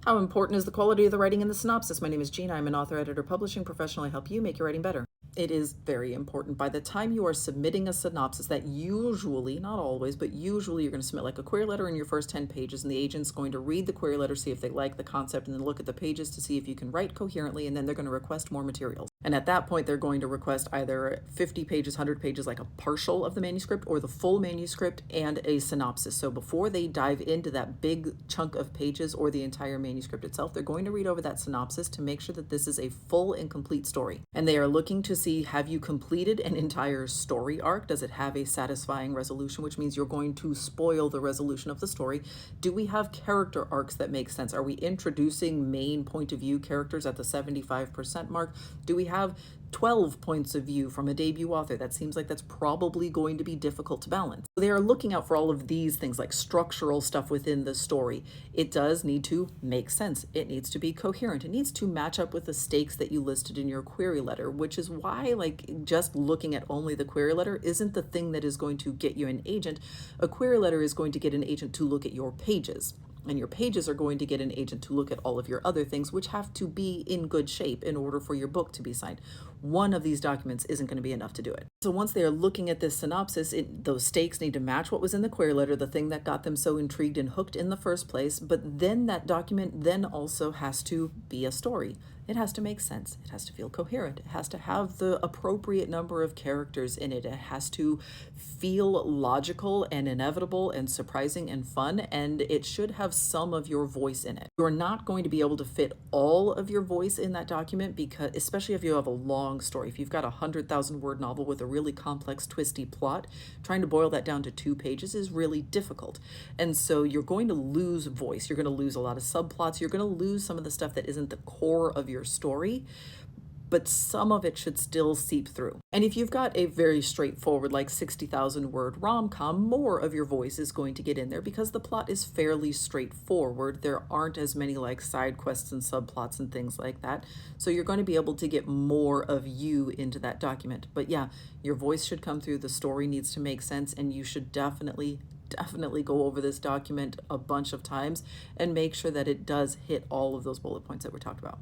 How important is the quality of the writing in the synopsis? My name is Jean. I'm an author, editor, publishing professional. I help you make your writing better. It is very important. By the time you are submitting a synopsis, that usually, not always, but usually you're going to submit like a query letter in your first 10 pages, and the agent's going to read the query letter, see if they like the concept, and then look at the pages to see if you can write coherently, and then they're going to request more materials. And at that point, they're going to request either 50 pages, 100 pages, like a partial of the manuscript, or the full manuscript and a synopsis. So before they dive into that big chunk of pages or the entire manuscript itself, they're going to read over that synopsis to make sure that this is a full and complete story. And they are looking to see, have you completed an entire story arc? Does it have a satisfying resolution, which means you're going to spoil the resolution of the story? Do we have character arcs that make sense? Are we introducing main point of view characters at the 75% mark? Do we have 12 points of view from a debut author? That seems like that's probably going to be difficult to balance. They are looking out for all of these things, like structural stuff within the story. It does need to make sense. It needs to be coherent. It needs to match up with the stakes that you listed in your query letter, which is why, like, just looking at only the query letter isn't the thing that is going to get you an agent. A query letter is going to get an agent to look at your pages. And your pages are going to get an agent to look at all of your other things, which have to be in good shape in order for your book to be signed. One of these documents isn't going to be enough to do it. So once they are looking at this synopsis, those stakes need to match what was in the query letter, the thing that got them so intrigued and hooked in the first place. But then that document then also has to be a story. It has to make sense. It has to feel coherent. It has to have the appropriate number of characters in it. It has to feel logical and inevitable and surprising and fun, and it should have some of your voice in it. You're not going to be able to fit all of your voice in that document, because especially if you have a long story, if you've got a 100,000 word novel with a really complex, twisty plot, trying to boil that down to 2 pages is really difficult. And so you're going to lose voice. You're going to lose a lot of subplots. You're going to lose some of the stuff that isn't the core of your story, but some of it should still seep through. And if you've got a very straightforward, like 60,000 word rom-com, more of your voice is going to get in there because the plot is fairly straightforward. There aren't as many like side quests and subplots and things like that. So you're going to be able to get more of you into that document. But yeah, your voice should come through, the story needs to make sense, and you should definitely go over this document a bunch of times and make sure that it does hit all of those bullet points that we talked about.